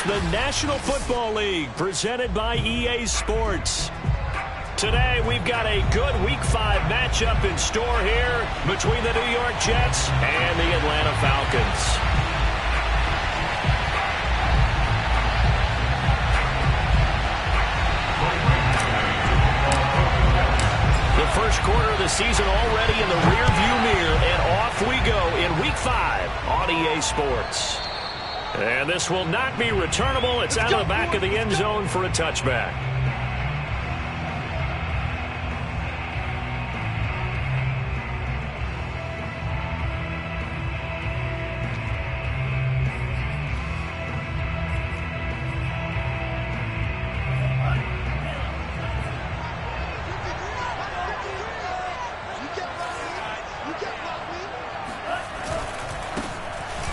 the National Football League, presented by EA Sports. Today, we've got a good Week 5 matchup in store here between the New York Jets and the Atlanta Falcons. The first quarter of the season already in the rearview mirror, and off we go in Week 5 on EA Sports. And this will not be returnable. It's out of the back of the end zone for a touchback.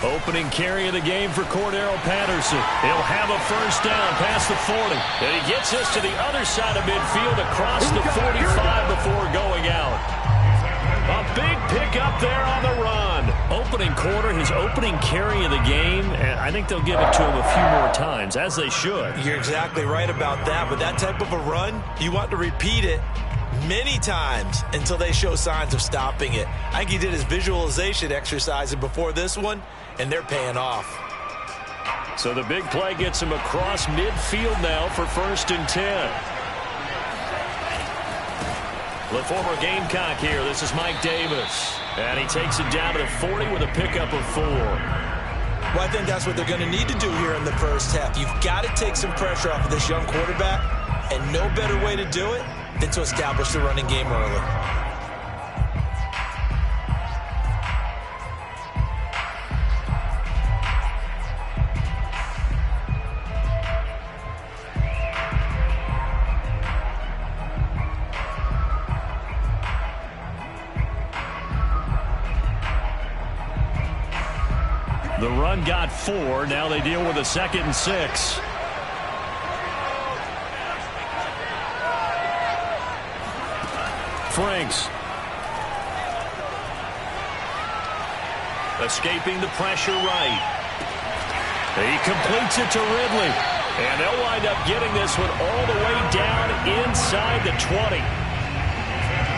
Opening carry of the game for Cordero Patterson. He'll have a first down past the 40. And he gets us to the other side of midfield across the 45 before going out. A big pickup there on the run. Opening quarter, his opening carry of the game, and I think they'll give it to him a few more times, as they should. You're exactly right about that. But that type of a run, you want to repeat it many times until they show signs of stopping it. I think he did his visualization exercise before this one, and they're paying off. So the big play gets him across midfield now for 1st and 10. The former Gamecock here. This is Mike Davis. And he takes it down to the 40 with a pickup of 4. Well, I think that's what they're going to need to do here in the first half. You've got to take some pressure off of this young quarterback, and no better way to do it than to establish the running game early. The run got 4. Now they deal with a 2nd and 6. Franks. Escaping the pressure right. He completes it to Ridley. And they'll wind up getting this one all the way down inside the 20.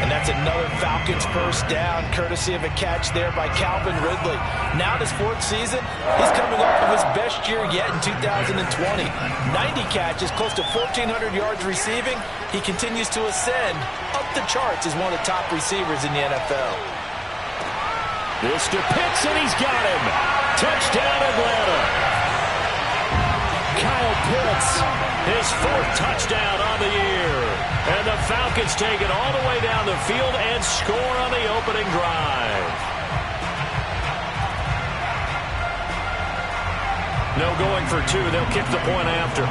And that's another Falcons first down, courtesy of a catch there by Calvin Ridley. Now in his 4th season, he's coming off of his best year yet in 2020. 90 catches, close to 1,400 yards receiving. He continues to ascend up the charts as one of the top receivers in the NFL. This to Pitts, and he's got him. Touchdown, Atlanta. Kyle Pitts, his 4th touchdown on the year. And the Falcons take it all the way down the field and score on the opening drive. No going for 2. They'll kick the point after.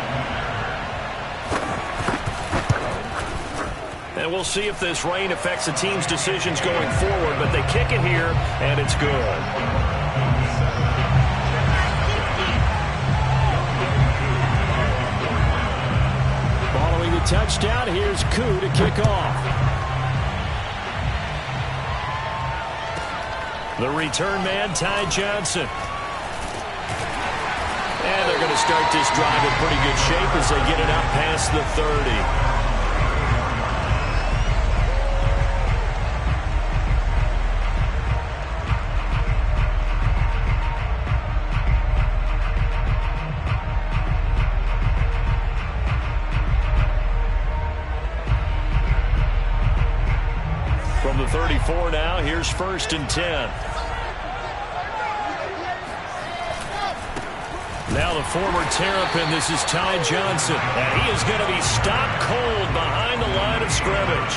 And we'll see if this rain affects the team's decisions going forward, but they kick it here, and it's good. Touchdown. Here's Koo to kick off. The return man, Ty Johnson. And they're going to start this drive in pretty good shape as they get it out past the 30. From the 34 now, here's 1st and 10. Now the former Terrapin, this is Ty Johnson. And he is going to be stopped cold behind the line of scrimmage.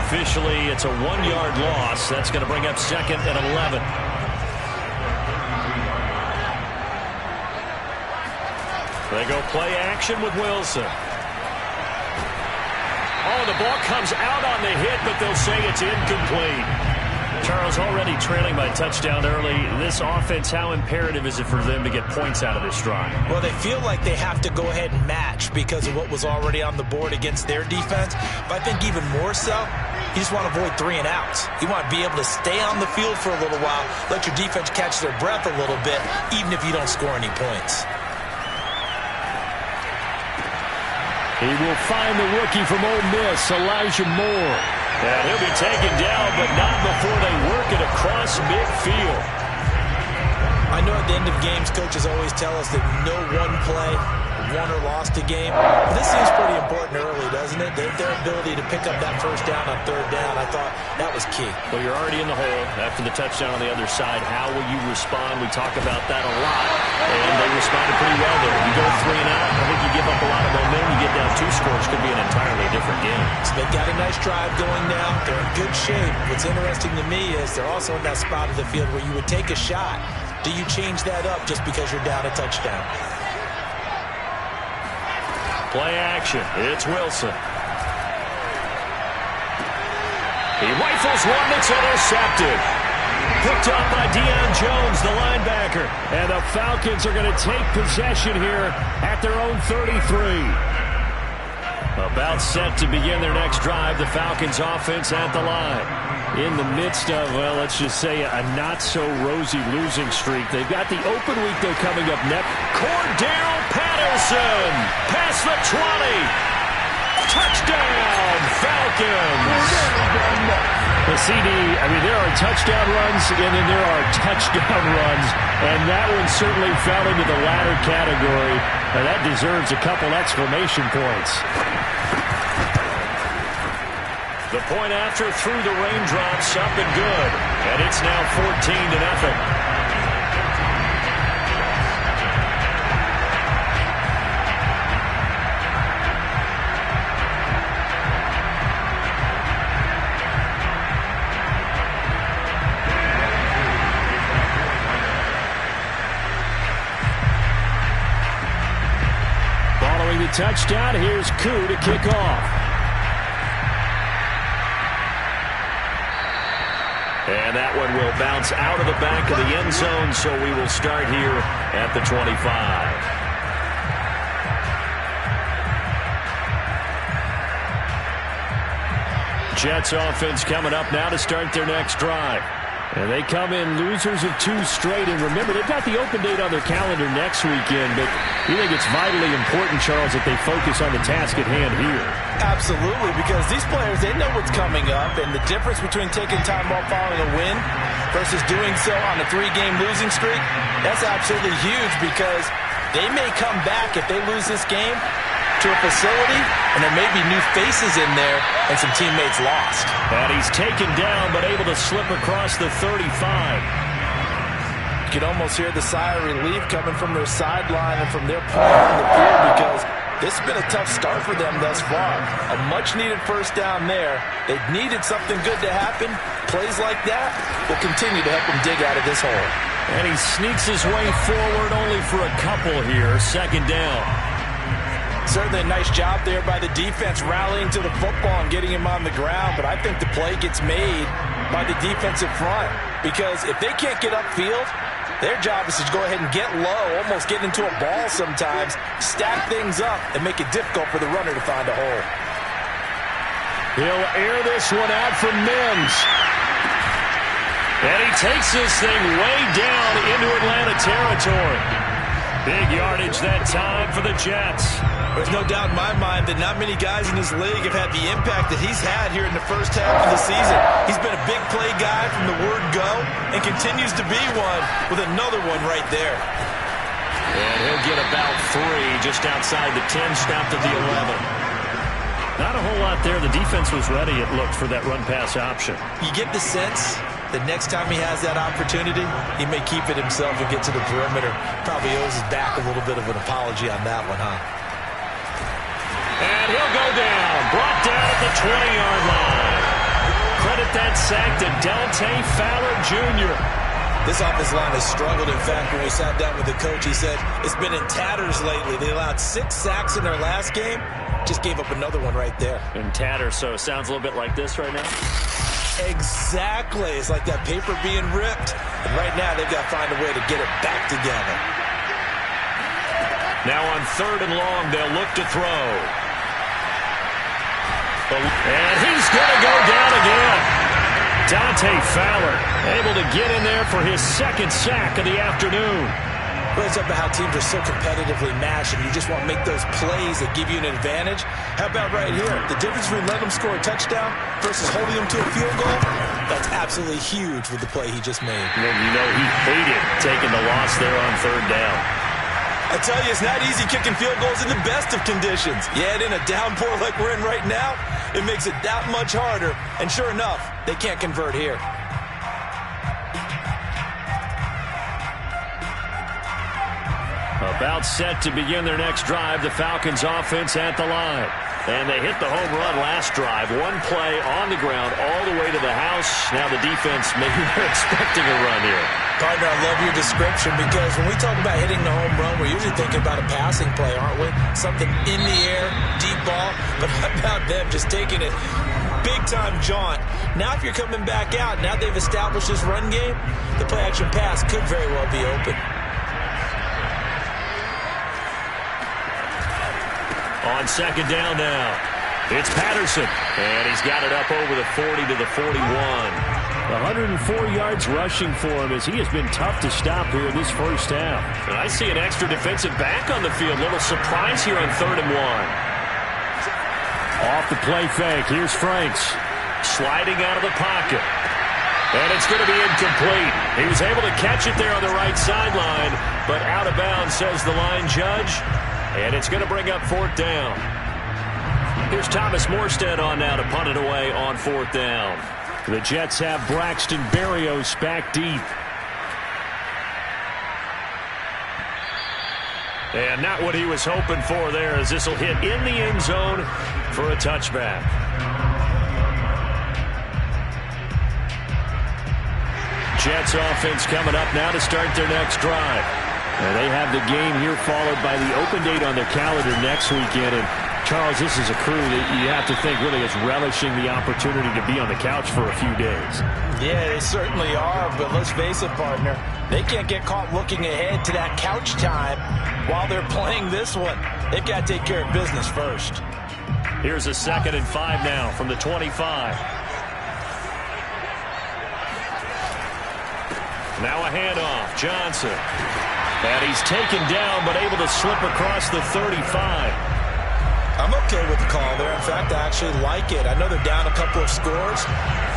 Officially, it's a 1-yard loss. That's going to bring up 2nd and 11. They go play action with Wilson. Oh, the ball comes out on the hit, but they'll say it's incomplete. Charles, already trailing by a touchdown early. This offense, how imperative is it for them to get points out of this drive? Well, they feel like they have to go ahead and match because of what was already on the board against their defense. But I think even more so, you just want to avoid 3 and outs. You want to be able to stay on the field for a little while, let your defense catch their breath a little bit, even if you don't score any points. He will find the rookie from Ole Miss, Elijah Moore. And he'll be taken down, but not before they work it across midfield. I know at the end of games, coaches always tell us that no one play won or lost a game. But this seems pretty important early, doesn't it? Their ability to pick up that first down on third down, I thought that was key. Well, you're already in the hole after the touchdown on the other side. How will you respond? We talk about that a lot, and they responded pretty well there. You go 3 and out, I think you give up a lot of momentum. You get down 2 scores, could be an entirely different game. So they've got a nice drive going now. They're in good shape. What's interesting to me is they're also in that spot of the field where you would take a shot. Do you change that up just because you're down a touchdown? Play action. It's Wilson. He rifles one that's intercepted. Picked up by Deion Jones, the linebacker. And the Falcons are going to take possession here at their own 33. About set to begin their next drive. The Falcons offense at the line. In the midst of, well, let's just say a not-so-rosy losing streak. They've got the open week, though, coming up next. Cordero Patterson past the 20. Touchdown, Falcons. The CD, I mean, there are touchdown runs, and then there are touchdown runs, and that one certainly fell into the latter category. And that deserves a couple exclamation points. The point after through the raindrops, up and good. And it's now 14-0. Following the touchdown, here's Koo to kick off. And that one will bounce out of the back of the end zone, so we will start here at the 25. Jets offense coming up now to start their next drive. And they come in losers of 2 straight. And remember, they've got the open date on their calendar next weekend. But you think it's vitally important, Charles, that they focus on the task at hand here? Absolutely, because these players, they know what's coming up. And the difference between taking time off following a win versus doing so on a 3-game losing streak, that's absolutely huge because they may come back if they lose this game to a facility, and there may be new faces in there and some teammates lost. And he's taken down, but able to slip across the 35. You can almost hear the sigh of relief coming from their sideline and from their point on the field because this has been a tough start for them thus far. A much-needed first down there. They needed something good to happen. Plays like that will continue to help them dig out of this hole. And he sneaks his way forward only for a couple here. Second down. Certainly a nice job there by the defense rallying to the football and getting him on the ground, but I think the play gets made by the defensive front because if they can't get upfield, their job is to go ahead and get low, almost get into a ball sometimes, stack things up, and make it difficult for the runner to find a hole. He'll air this one out for Mims. And he takes this thing way down into Atlanta territory. Big yardage that time for the Jets. There's no doubt in my mind that not many guys in this league have had the impact that he's had here in the first half of the season. He's been a big play guy from the word go and continues to be one with another one right there. And he'll get about 3 just outside the 10, snapped at the 11. Not a whole lot there. The defense was ready, it looked, for that run-pass option. You get the sense that next time he has that opportunity, he may keep it himself and get to the perimeter. Probably owes his back a little bit of an apology on that one, huh? And he'll go down. Brought down at the 20-yard line. Credit that sack to Dante Fowler Jr. This offensive line has struggled. In fact, when we sat down with the coach, he said it's been in tatters lately. They allowed 6 sacks in their last game. Just gave up another one right there. In tatters, so it sounds a little bit like this right now? Exactly. It's like that paper being ripped. And right now, they've got to find a way to get it back together. Now on 3rd and long, they'll look to throw. And he's going to go down again. Dante Fowler able to get in there for his 2nd sack of the afternoon. Well, it's about how teams are so competitively matched, and you just want to make those plays that give you an advantage. How about right here? The difference between letting them score a touchdown versus holding them to a field goal, that's absolutely huge with the play he just made. And you know he hated taking the loss there on third down. I tell you, it's not easy kicking field goals in the best of conditions. Yet in a downpour like we're in right now, it makes it that much harder. And sure enough, they can't convert here. About set to begin their next drive, the Falcons offense at the line. And they hit the home run last drive. One play on the ground all the way to the house. Now the defense, maybe they're expecting a run here. Partner, I love your description because when we talk about hitting the home run, we're usually thinking about a passing play, aren't we? Something in the air, deep ball. But how about them just taking it big-time jaunt? Now if you're coming back out, now they've established this run game, the play-action pass could very well be open. On second down now, it's Patterson, and he's got it up over the 40 to the 41. 104 yards rushing for him as he has been tough to stop here in this first half. And I see an extra defensive back on the field. Little surprise here on 3rd and 1. Off the play fake, here's Franks. Sliding out of the pocket. And it's going to be incomplete. He was able to catch it there on the right sideline, but out of bounds, says the line judge. And it's going to bring up 4th down. Here's Thomas Morstead on now to punt it away on 4th down. The Jets have Braxton Berrios back deep. And not what he was hoping for there, as this will hit in the end zone for a touchback. Jets offense coming up now to start their next drive. And they have the game here followed by the open date on their calendar next weekend. And Charles, this is a crew that you have to think really is relishing the opportunity to be on the couch for a few days. Yeah, they certainly are, but let's face it, partner. They can't get caught looking ahead to that couch time while they're playing this one. They've got to take care of business first. Here's a 2nd and 5 now from the 25. Now a handoff, Johnson. And he's taken down, but able to slip across the 35. I'm okay with the call there. In fact, I actually like it. I know they're down a couple of scores,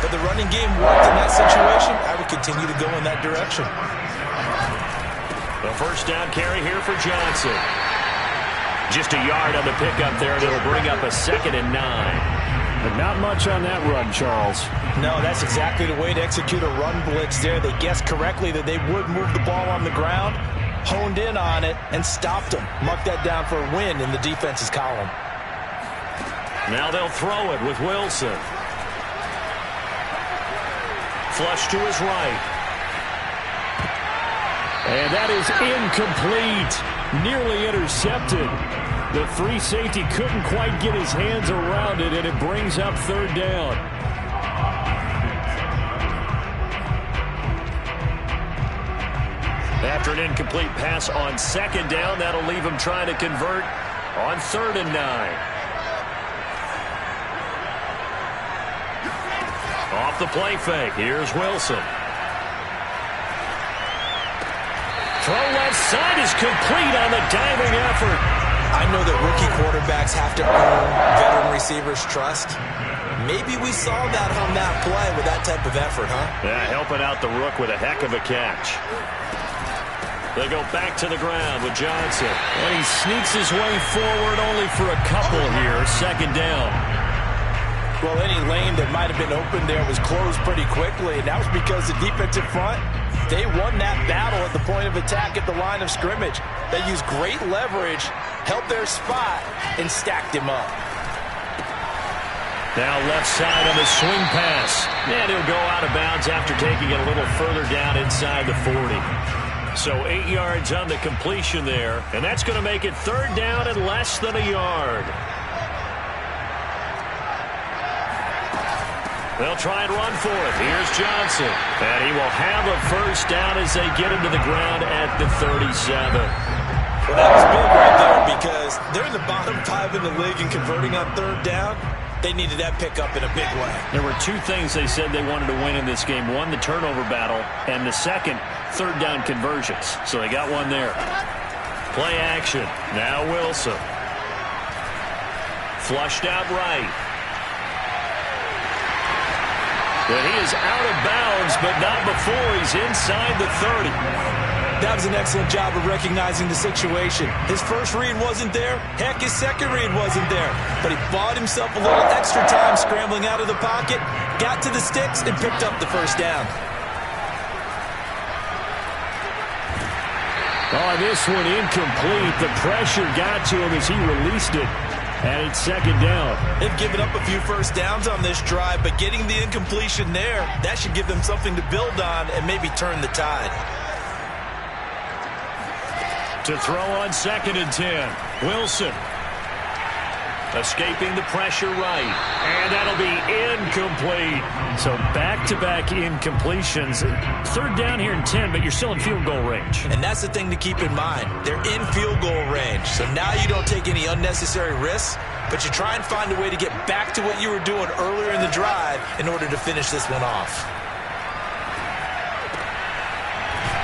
but the running game worked in that situation. I would continue to go in that direction. The first down carry here for Johnson. Just a yard on the pickup there, and it'll bring up a 2nd and 9. But not much on that run, Charles. No, that's exactly the way to execute a run blitz there. They guessed correctly that they would move the ball on the ground, honed in on it, and stopped them. Mark that down for a win in the defense's column. Now they'll throw it with Wilson. Flush to his right. And that is incomplete. Nearly intercepted. The free safety couldn't quite get his hands around it, and it brings up 3rd down. After an incomplete pass on 2nd down, that'll leave him trying to convert on 3rd and 9. Off the play fake, here's Wilson. Throw left side is complete on the diving effort. I know that rookie quarterbacks have to earn veteran receivers' trust. Maybe we saw that on that play with that type of effort, huh? Yeah, helping out the rook with a heck of a catch. They go back to the ground with Johnson. And he sneaks his way forward only for a couple here. 2nd down. Well, any lane that might have been open there was closed pretty quickly, and that was because the defensive front, they won that battle at the point of attack at the line of scrimmage. They used great leverage, held their spot, and stacked him up. Now left side on the swing pass. And he'll go out of bounds after taking it a little further down inside the 40. So 8 yards on the completion there, and that's going to make it 3rd down and less than a yard. They'll try and run for it. Here's Johnson. And he will have a first down as they get him to the ground at the 37. Well, that was big right there because they're in the bottom 5 in the league in converting on 3rd down. They needed that pickup in a big way. There were two things they said they wanted to win in this game. One, the turnover battle, and the second, third down conversions. So they got one there. Play action. Now Wilson. Flushed out right. But he is out of bounds, but not before he's inside the 30. That was an excellent job of recognizing the situation. His first read wasn't there. Heck, his second read wasn't there. But he bought himself a little extra time scrambling out of the pocket, got to the sticks, and picked up the first down. Oh, this one incomplete. The pressure got to him as he released it. And it's second down. They've given up a few first downs on this drive, but getting the incompletion there, that should give them something to build on and maybe turn the tide. To throw on 2nd and 10. Wilson. Escaping the pressure right. And that'll be incomplete. So back-to-back incompletions. Third down here and 10, but you're still in field goal range. And that's the thing to keep in mind. They're in field goal range. So now you don't take any unnecessary risks, but you try and find a way to get back to what you were doing earlier in the drive in order to finish this one off.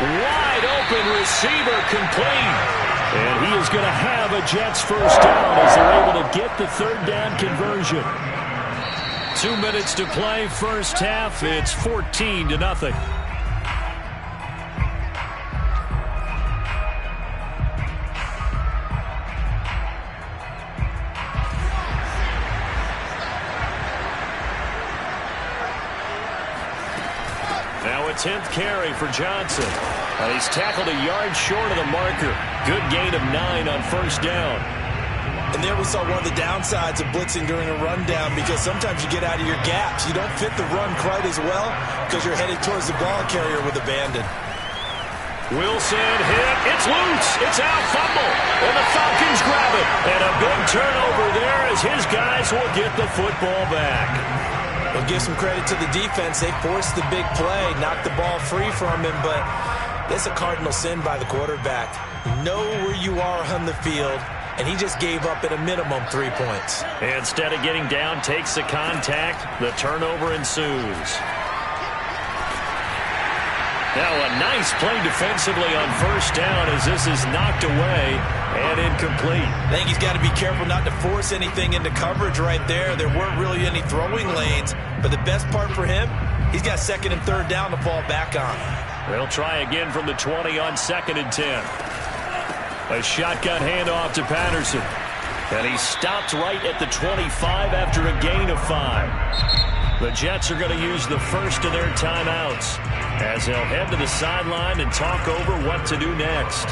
Wide open receiver complete. And he is going to have a Jets first down as they're able to get the third down conversion. 2 minutes to play, first half. It's 14-0. Now a 10th carry for Johnson. He's tackled a yard short of the marker. Good gain of 9 on first down. And there we saw one of the downsides of blitzing during a rundown, because sometimes you get out of your gaps. You don't fit the run quite as well because you're headed towards the ball carrier with abandon. Wilson hit. It's loose. It's out. Fumble. And the Falcons grab it. And a big turnover there as his guys will get the football back. We'll give some credit to the defense. They forced the big play, knocked the ball free from him, but that's a cardinal sin by the quarterback. Know where you are on the field, and he just gave up at a minimum 3 points. Instead of getting down, takes the contact. The turnover ensues. Now a nice play defensively on first down as this is knocked away and incomplete. I think he's got to be careful not to force anything into coverage right there. There weren't really any throwing lanes, but the best part for him, he's got 2nd and 3rd down to fall back on. They'll try again from the 20 on 2nd and 10. A shotgun handoff to Patterson. And he stopped right at the 25 after a gain of 5. The Jets are going to use the first of their timeouts as they'll head to the sideline and talk over what to do next.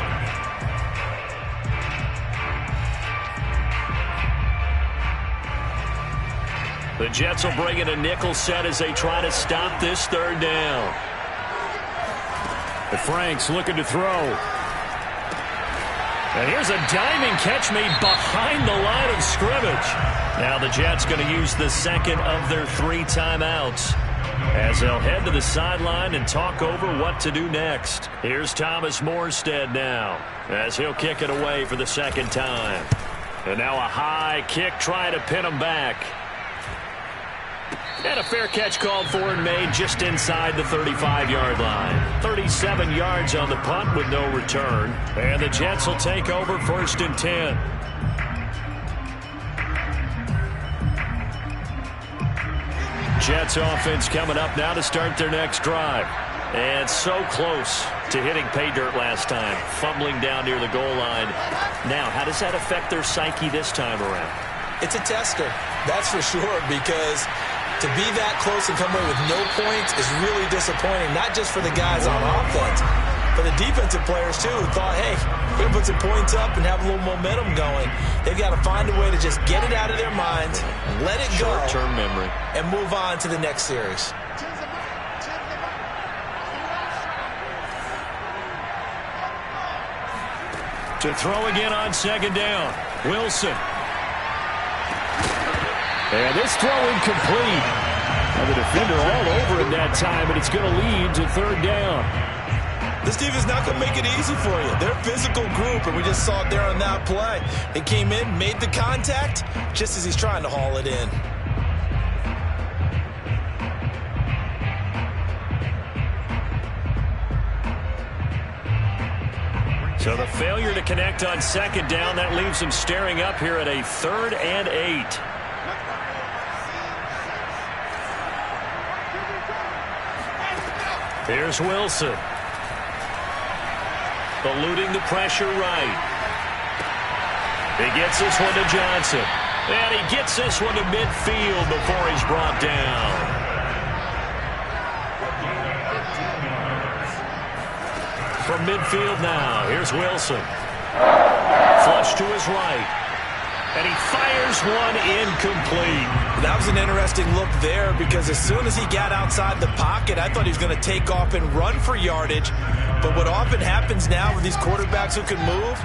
The Jets will bring in a nickel set as they try to stop this third down. The Franks looking to throw. And here's a diving catch made behind the line of scrimmage. Now the Jets going to use the second of their 3 timeouts as they'll head to the sideline and talk over what to do next. Here's Thomas Morstead now as he'll kick it away for the second time. And now a high kick trying to pin him back. And a fair catch called for and made just inside the 35-yard line. 37 yards on the punt with no return. And the Jets will take over 1st and 10. Jets offense coming up now to start their next drive. And so close to hitting pay dirt last time. Fumbling down near the goal line. Now, how does that affect their psyche this time around? It's a tester, that's for sure, because to be that close and come away with no points is really disappointing, not just for the guys on offense, but the defensive players too, who thought, hey, we're going to put some points up and have a little momentum going. They've got to find a way to just get it out of their minds, let it go, short-term memory, and move on to the next series. To throw again on 2nd down, Wilson. And this throw incomplete. And the defender all over it that time, and it's going to lead to 3rd down. This defense not going to make it easy for you. They're a physical group, and we just saw it there on that play. They came in, made the contact, just as he's trying to haul it in. So the failure to connect on second down, that leaves him staring up here at a 3rd and 8. Here's Wilson. Eluding the pressure right. He gets this one to Johnson. And he gets this one to midfield before he's brought down. From midfield now, here's Wilson. Flush to his right. And he fires one incomplete. That was an interesting look there because as soon as he got outside the pocket, I thought he was going to take off and run for yardage. But what often happens now with these quarterbacks who can move,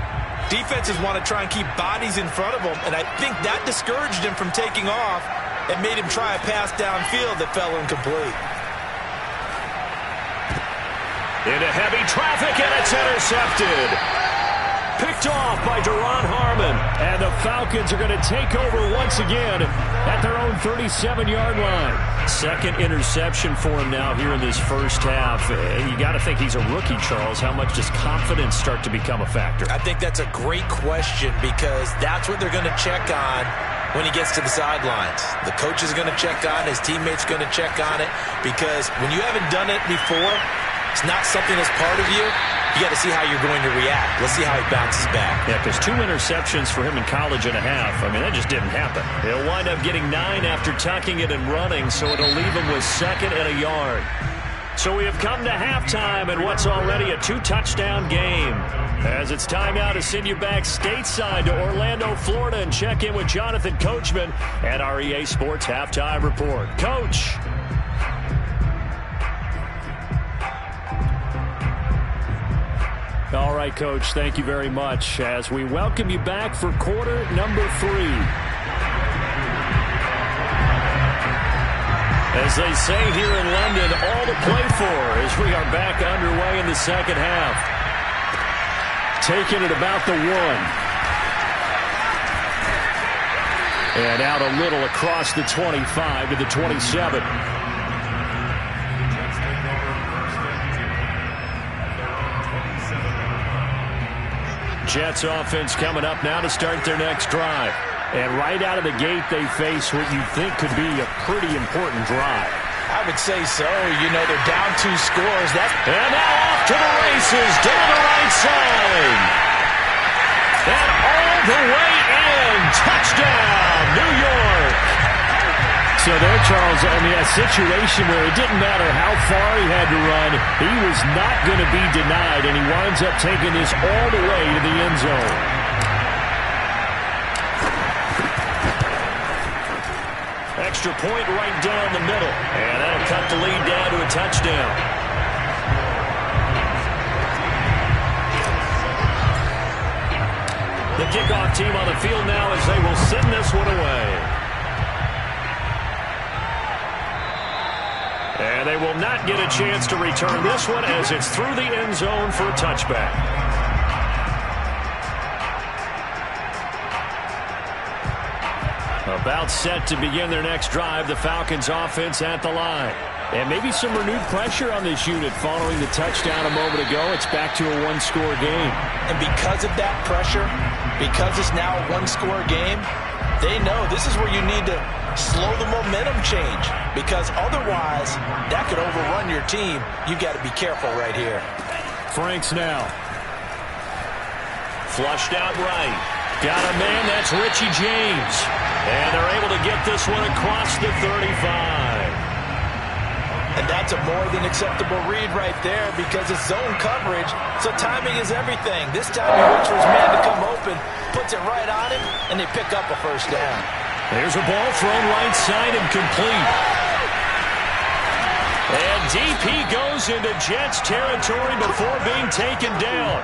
defenses want to try and keep bodies in front of them. And I think that discouraged him from taking off and made him try a pass downfield that fell incomplete. Into heavy traffic, and it's intercepted. Picked off by Duron Harmon. And the Falcons are going to take over once again at their own 37-yard line. Second interception for him now here in this first half. You got to think he's a rookie, Charles. How much does confidence start to become a factor? I think that's a great question because that's what they're going to check on when he gets to the sidelines. The coach is going to check on it. His teammates going to check on it because when you haven't done it before, it's not something that's part of you. You got to see how you're going to react. Let's see how he bounces back. Yeah, because 2 interceptions for him in college and a half. I mean, that just didn't happen. He'll wind up getting 9 after tucking it and running, so it'll leave him with 2nd and a yard. So we have come to halftime in what's already a 2-touchdown game. As it's time now to send you back stateside to Orlando, Florida, and check in with Jonathan Coachman at our EA Sports Halftime Report. Coach. All right, Coach, thank you very much as we welcome you back for quarter number 3. As they say here in London, all to play for as we are back underway in the second half. Taking it about the 1. And out a little across the 25 to the 27. Jets offense coming up now to start their next drive. And right out of the gate, they face what you think could be a pretty important drive. I would say so. You know, they're down 2 scores. And now off to the races down the right side. And all the way in. Touchdown, New York. So there, Charles, I mean, a situation where it didn't matter how far he had to run, he was not going to be denied, and he winds up taking this all the way to the end zone. Extra point right down the middle, and that'll cut the lead down to a touchdown. The kickoff team on the field now as they will send this one away. And they will not get a chance to return this one as it's through the end zone for a touchback. About set to begin their next drive, the Falcons offense at the line. And maybe some renewed pressure on this unit following the touchdown a moment ago. It's back to a 1-score game. And because of that pressure, because it's now a 1-score game, they know this is where you need to slow the momentum change because otherwise that could overrun your team. You've got to be careful right here. Franks now. Flushed out right. Got a man, that's Richie James. And they're able to get this one across the 35. And that's a more than acceptable read right there because it's zone coverage, so timing is everything. This time he waits for his man to come open, puts it right on him, and they pick up a first down. There's a ball thrown right side and complete. And DP goes into Jets territory before being taken down.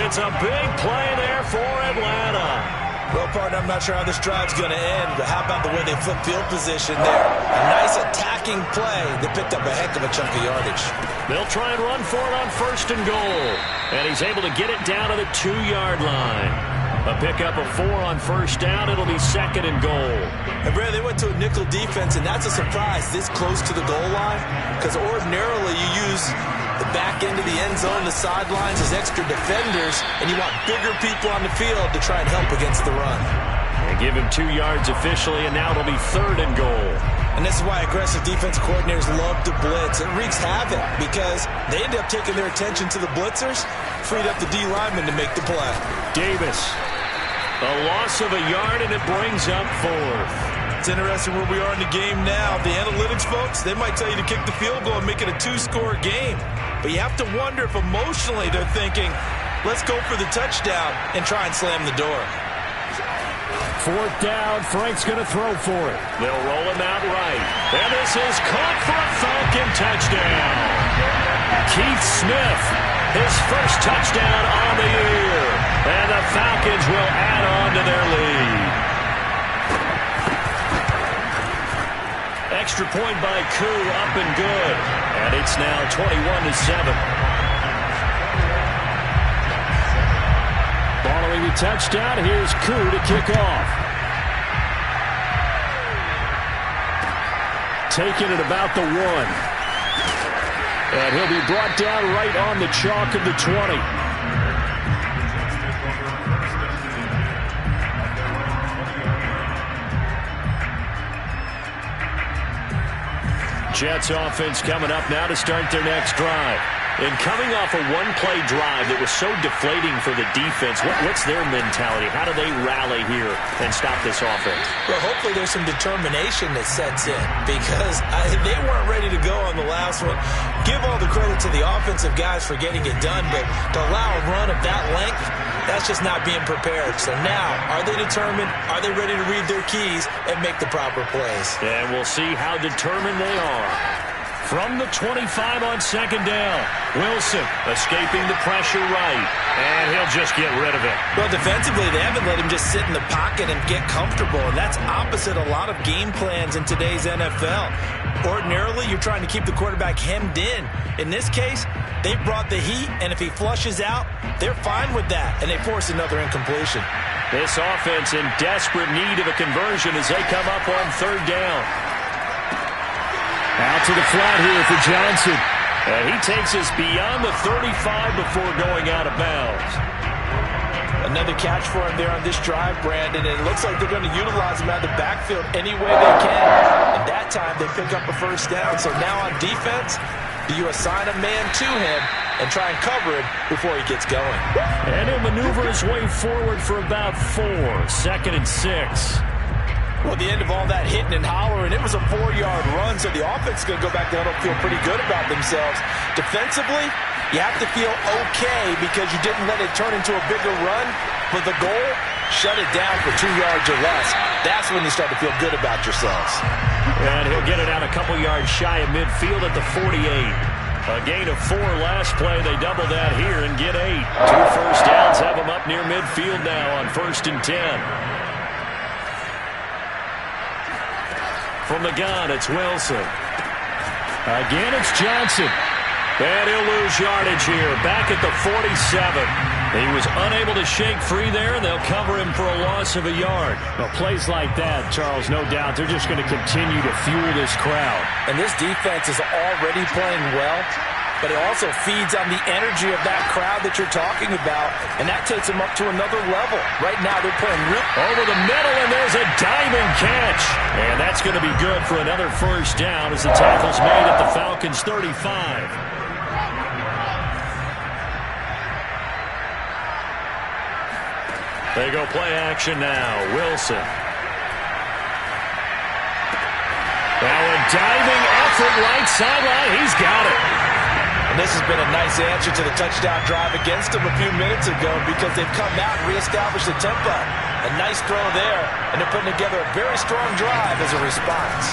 It's a big play there for Atlanta. Well, partner, I'm not sure how this drive's going to end, but how about the way they flip field position there? A nice attacking play. They picked up a heck of a chunk of yardage. They'll try and run for it on 1st and goal. And he's able to get it down to the 2-yard line. A pickup of 4 on first down. It'll be 2nd and goal. And Brad, they went to a nickel defense, and that's a surprise this close to the goal line, because ordinarily you use the back end of the end zone, the sidelines as extra defenders, and you want bigger people on the field to try and help against the run. And give him 2 yards officially, and now it'll be 3rd and goal. And this is why aggressive defensive coordinators love to blitz. It wreaks havoc because they end up taking their attention to the blitzers, freed up the D lineman to make the play. Davis, a loss of a yard, and it brings up 4th. It's interesting where we are in the game now. The analytics folks, they might tell you to kick the field goal and make it a 2-score game. But you have to wonder if emotionally they're thinking, let's go for the touchdown and try and slam the door. 4th down, Frank's going to throw for it. They'll roll him out right. And this is caught for a Falcon touchdown. Keith Smith, his first touchdown on the year. And the Falcons will add on to their lead. Extra point by Koo, up and good. And it's now 21-7. Following the touchdown, here's Koo to kick off. Taking it about the 1. And he'll be brought down right on the chalk of the 20. Jets offense coming up now to start their next drive. And coming off a one-play drive that was so deflating for the defense, what's their mentality? How do they rally here and stop this offense? Well, hopefully there's some determination that sets in because they weren't ready to go on the last one. Give all the credit to the offensive guys for getting it done, but to allow a run of that length, that's just not being prepared. So now, are they determined? Are they ready to read their keys and make the proper plays? And we'll see how determined they are. From the 25 on 2nd down, Wilson escaping the pressure right, and he'll just get rid of it. Well, defensively, they haven't let him just sit in the pocket and get comfortable, and that's opposite a lot of game plans in today's NFL. Ordinarily, you're trying to keep the quarterback hemmed in. In this case, they brought the heat, and if he flushes out, they're fine with that, and they force another incompletion. This offense in desperate need of a conversion as they come up on 3rd down. Out to the flat here for Johnson. And he takes us beyond the 35 before going out of bounds. Another catch for him there on this drive, Brandon. And it looks like they're going to utilize him out of the backfield any way they can. And that time they pick up a 1st down. So now on defense, do you assign a man to him and try and cover him before he gets going? And he'll maneuver his way forward for about 4. 2nd and 6. Well, the end of all that hitting and hollering, it was a 4-yard run, so the offense is going to go back down and feel pretty good about themselves. Defensively, you have to feel okay because you didn't let it turn into a bigger run, but the goal, shut it down for 2 yards or less. That's when you start to feel good about yourselves. And he'll get it out a couple yards shy of midfield at the 48. A gain of 4 last play. They double that here and get 8. 2 first downs have them up near midfield now on 1st and 10. From the gun, it's Wilson. Again, it's Johnson. And he'll lose yardage here. Back at the 47. He was unable to shake free there, and they'll cover him for a loss of a yard. Well, plays like that, Charles, no doubt, they're just going to continue to fuel this crowd. And this defense is already playing well, but it also feeds on the energy of that crowd that you're talking about, and that takes them up to another level. Right now, they're playing real over the middle, and there's a diving catch. And that's going to be good for another 1st down as the tackle's made at the Falcons' 35. They go play action now. Wilson. Now a diving effort right sideline. He's got it. And this has been a nice answer to the touchdown drive against them a few minutes ago because they've come out and reestablished the tempo. A nice throw there, and they're putting together a very strong drive as a response.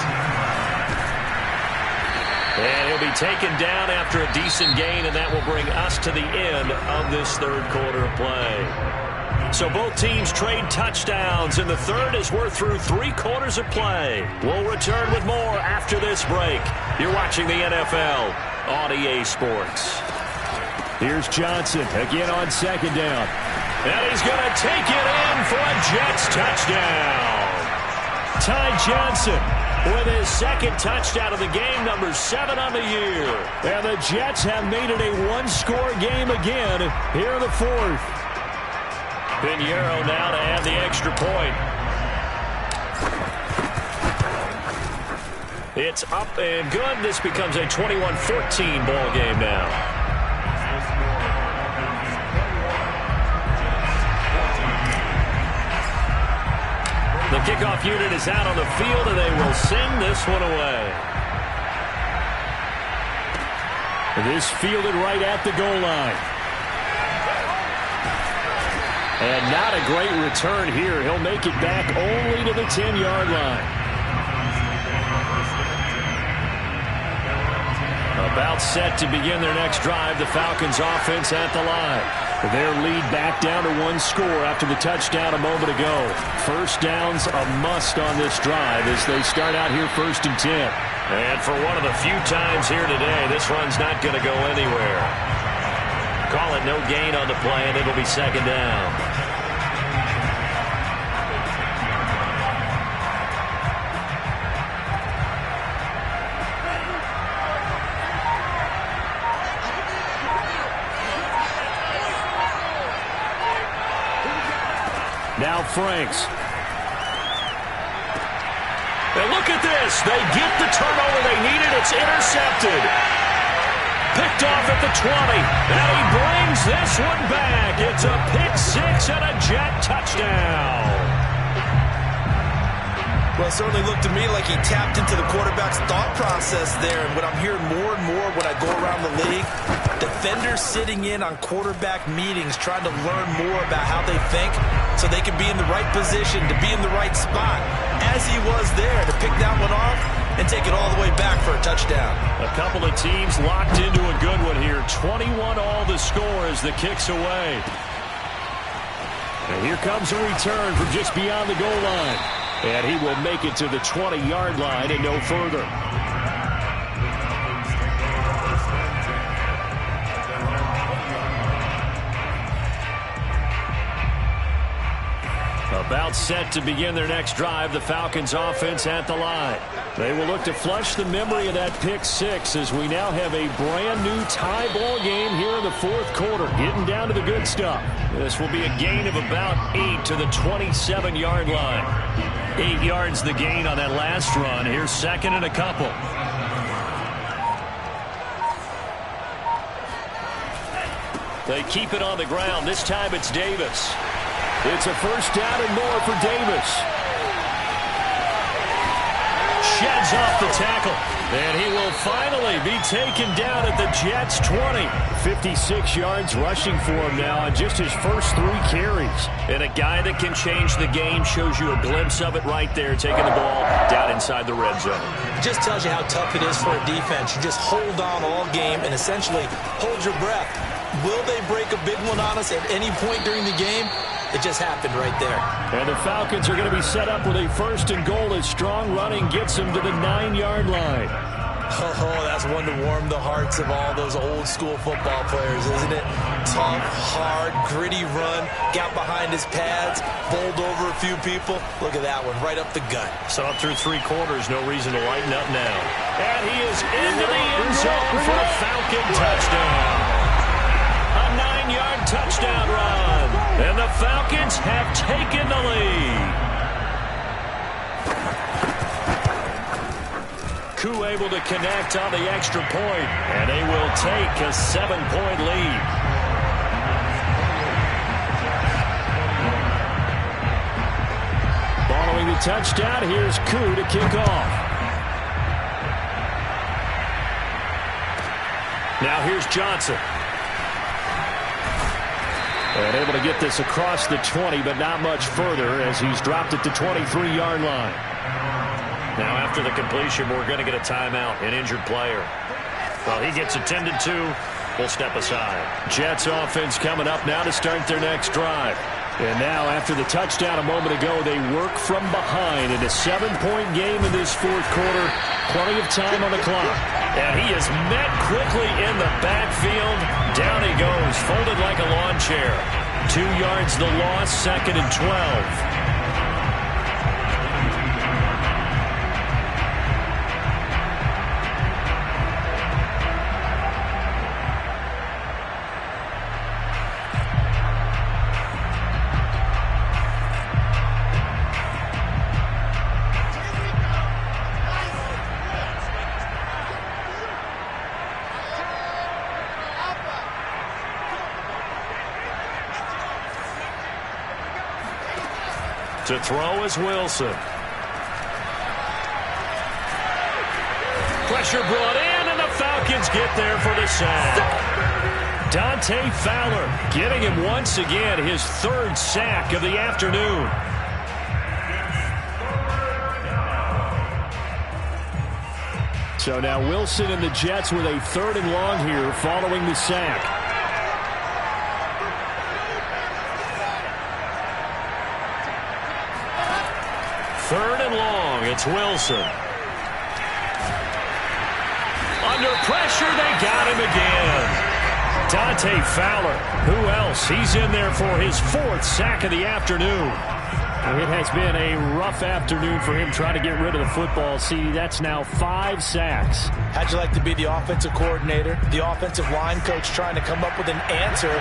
And he'll be taken down after a decent gain, and that will bring us to the end of this 3rd quarter of play. So both teams trade touchdowns in the 3rd as we're through 3 quarters of play. We'll return with more after this break. You're watching the NFL on EA Sports. Here's Johnson again on 2nd down. And he's going to take it in for a Jets touchdown. Ty Johnson with his second touchdown of the game, number 7 on the year. And the Jets have made it a one-score game again here in the fourth. Pinheiro now to add the extra point. It's up and good. This becomes a 21-14 ball game now. The kickoff unit is out on the field, and they will send this one away. This fielded right at the goal line. And not a great return here. He'll make it back only to the 10-yard line. About set to begin their next drive. The Falcons offense at the line. Their lead back down to one score after the touchdown a moment ago. First down's a must on this drive as they start out here 1st and 10. And for one of the few times here today, this run's not going to go anywhere. Call it no gain on the play, and it'll be 2nd down. Now Franks. And look at this. They get the turnover they needed. It's intercepted. Picked off at the 20. And he brings this one back. It's a pick-6 and a Jet touchdown. Well, it certainly looked to me like he tapped into the quarterback's thought process there. And what I'm hearing more and more when I go around the league, defenders sitting in on quarterback meetings trying to learn more about how they think so they can be in the right position, to be in the right spot, as he was there, to pick that one off and take it all the way back for a touchdown. A couple of teams locked into a good one here. 21 all the score as the kick's away. And here comes a return from just beyond the goal line. And he will make it to the 20-yard line and no further. About set to begin their next drive, the Falcons offense at the line. They will look to flush the memory of that pick-6 as we now have a brand new tie ball game here in the 4th quarter, getting down to the good stuff. This will be a gain of about 8 to the 27-yard line. 8 yards the gain on that last run. Here's 2nd and a couple. They keep it on the ground. This time it's Davis. It's a 1st down and more for Davis. Sheds off the tackle. And he will finally be taken down at the Jets' 20. 56 yards rushing for him now on just his first 3 carries. And a guy that can change the game, shows you a glimpse of it right there, taking the ball down inside the red zone. It just tells you how tough it is for a defense. You just hold on all game and essentially hold your breath. Will they break a big one on us at any point during the game? It just happened right there. And the Falcons are going to be set up with a 1st and goal as strong running gets them to the 9-yard line. Oh, that's one to warm the hearts of all those old-school football players, isn't it? Tough, hard, gritty run, got behind his pads, bowled over a few people. Look at that one, right up the gut. So through 3 quarters, no reason to lighten up now. And he is into the end zone for a Falcon touchdown. A 9-yard touchdown run. And the Falcons have taken the lead. Koo able to connect on the extra point, and they will take a 7-point lead. Following the touchdown, here's Koo to kick off. Now here's Johnson. And able to get this across the 20, but not much further as he's dropped it to 23-yard line. Now after the completion, we're going to get a timeout, an injured player. Well, he gets attended to. We'll step aside. Jets offense coming up now to start their next drive. And now after the touchdown a moment ago, they work from behind in a 7-point game in this 4th quarter. Plenty of time on the clock. And he is met quickly in the backfield. Down he goes, folded like a lawn chair. 2 yards the loss, 2nd and 12. To throw is Wilson. Pressure brought in, and the Falcons get there for the sack. Dante Fowler getting him once again his 3rd sack of the afternoon. So now Wilson and the Jets with a 3rd and long here following the sack. Third and long, it's Wilson. Under pressure, they got him again. Dante Fowler, who else? He's in there for his 4th sack of the afternoon. It has been a rough afternoon for him trying to get rid of the football. See, that's now 5 sacks. How'd you like to be the offensive coordinator, the offensive line coach trying to come up with an answer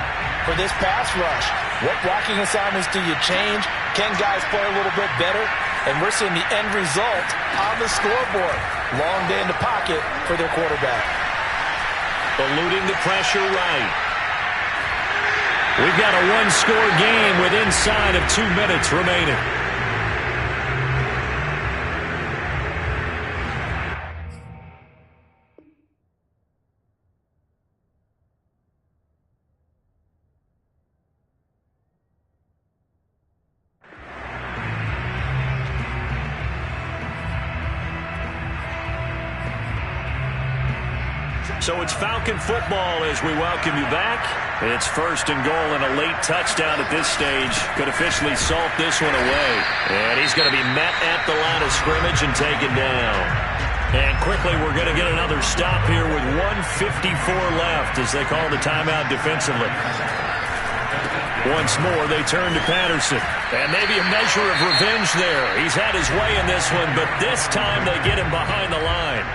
for this pass rush? What blocking assignments do you change? Can guys play a little bit better? And we're seeing the end result on the scoreboard. Long day in the pocket for their quarterback. Eluding the pressure right. We've got a 1-score game with inside of 2 minutes remaining. So it's Falcon football as we welcome you back. It's 1st and goal, and a late touchdown at this stage could officially salt this one away. And he's going to be met at the line of scrimmage and taken down. And quickly we're going to get another stop here with 1:54 left as they call the timeout defensively. Once more they turn to Patterson. And maybe a measure of revenge there. He's had his way in this one, but this time they get him behind the line.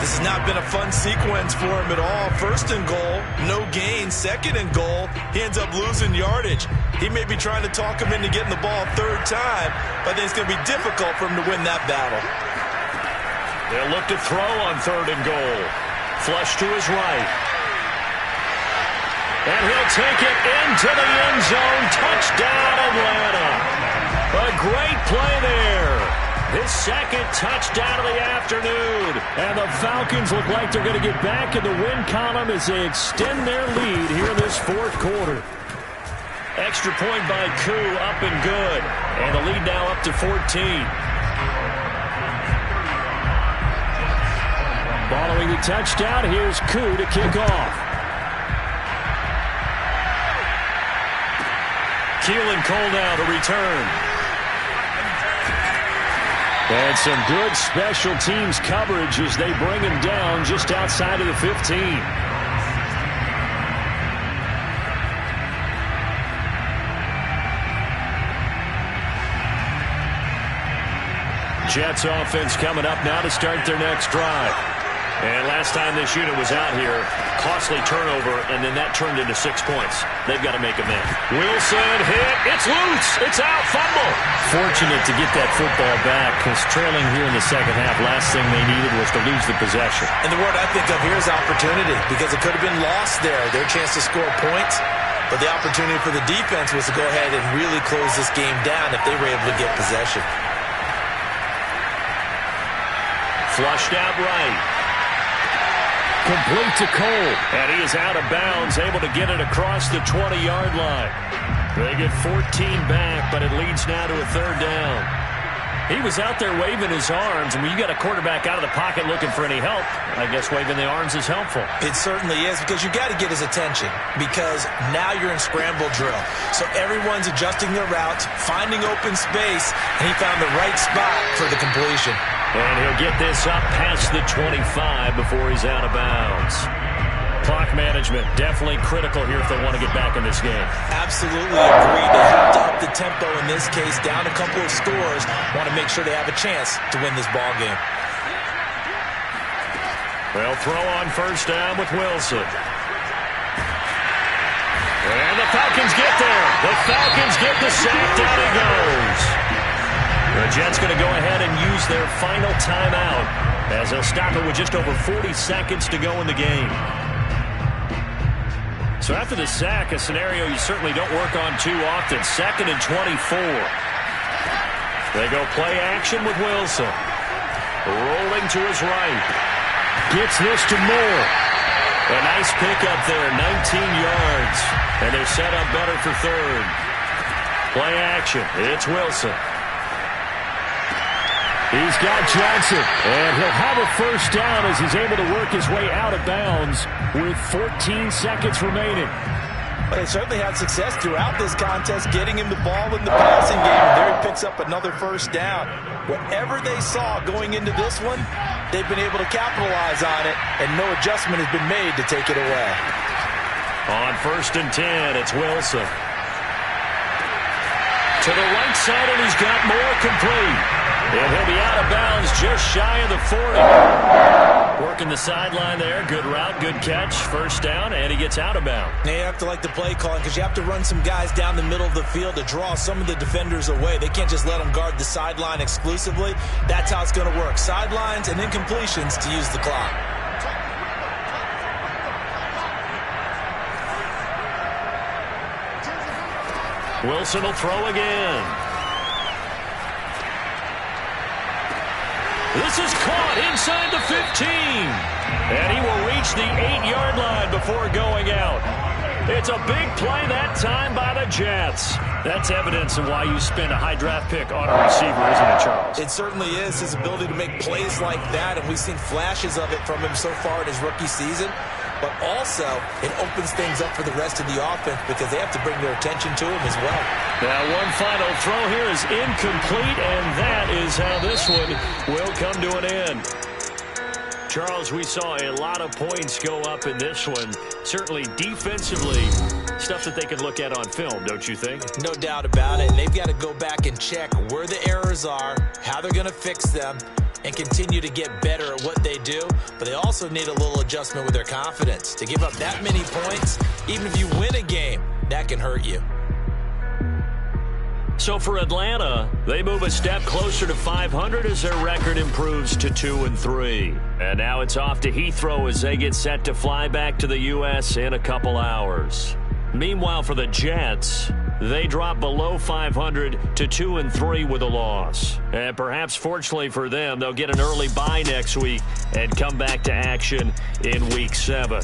This has not been a fun sequence for him at all. 1st and goal, no gain. 2nd and goal, he ends up losing yardage. He may be trying to talk him into getting the ball 3rd time, but I think it's going to be difficult for him to win that battle. They'll look to throw on 3rd and goal. Flush to his right. And he'll take it into the end zone. Touchdown, Atlanta. A great play there. His 2nd touchdown of the afternoon. And the Falcons look like they're going to get back in the win column as they extend their lead here in this 4th quarter. Extra point by Koo, up and good. And the lead now up to 14. Following the touchdown, here's Koo to kick off. Keelan Cole now to return. And some good special teams coverage as they bring him down just outside of the 15. Jets offense coming up now to start their next drive. And last time this unit was out here, costly turnover, and then that turned into 6 points. They've got to make amends. Wilson hit. It's loose. It's out. Fumble. Fortunate to get that football back because trailing here in the 2nd half, last thing they needed was to lose the possession. And the word I think of here is opportunity because it could have been lost there. Their chance to score points. But the opportunity for the defense was to go ahead and really close this game down if they were able to get possession. Flushed out right. Complete to Cole. And he is out of bounds, able to get it across the 20-yard line. They get 14 back, but it leads now to a 3rd down. He was out there waving his arms. I mean, you got a quarterback out of the pocket looking for any help. I guess waving the arms is helpful. It certainly is because you got to get his attention because now you're in scramble drill. So everyone's adjusting their routes, finding open space, and he found the right spot for the completion. And he'll get this up past the 25 before he's out of bounds. Clock management, definitely critical here if they want to get back in this game. Absolutely agree. They have to up the tempo in this case, down a couple of scores. Want to make sure they have a chance to win this ball game. They'll throw on first down with Wilson. And the Falcons get there. The Falcons get the sack. Down he goes. The Jets going to go ahead and use their final timeout as they'll stop it with just over 40 seconds to go in the game. So after the sack, a scenario you certainly don't work on too often. 2nd and 24. They go play action with Wilson. Rolling to his right. Gets this to Moore. A nice pickup there, 19 yards. And they're set up better for third. Play action. It's Wilson. He's got Johnson. And he'll have a first down as he's able to work his way out of bounds with 14 seconds remaining. But they certainly had success throughout this contest, getting him the ball in the passing game. And there he picks up another first down. Whatever they saw going into this one, they've been able to capitalize on it, and no adjustment has been made to take it away. On 1st and 10, it's Wilson. To the right side, and he's got Moore complete. And he'll be out of bounds just shy of the 40. Working the sideline there. Good route, good catch. First down, and he gets out of bounds. Now you have to like the play calling because you have to run some guys down the middle of the field to draw some of the defenders away. They can't just let them guard the sideline exclusively. That's how it's going to work. Sidelines and incompletions to use the clock. Wilson will throw again. This is caught inside the 15. And he will reach the 8-yard line before going out. It's a big play that time by the Jets. That's evidence of why you spend a high draft pick on a receiver, isn't it, Charles? It certainly is, his ability to make plays like that, and we've seen flashes of it from him so far in his rookie season. But also, it opens things up for the rest of the offense because they have to bring their attention to him as well. Now, one final throw here is incomplete, and that is how this one will come to an end. Charles, we saw a lot of points go up in this one. Certainly defensively, stuff that they could look at on film, don't you think? No doubt about it. And they've got to go back and check where the errors are, how they're going to fix them, and continue to get better at what they do. But they also need a little adjustment with their confidence. To give up that many points, even if you win a game, that can hurt you. So for Atlanta, they move a step closer to 500 as their record improves to 2-3. And now it's off to Heathrow as they get set to fly back to the U.S. in a couple hours. Meanwhile, for the Jets, they drop below 500 to 2-3 with a loss. And perhaps fortunately for them, they'll get an early bye next week and come back to action in Week 7.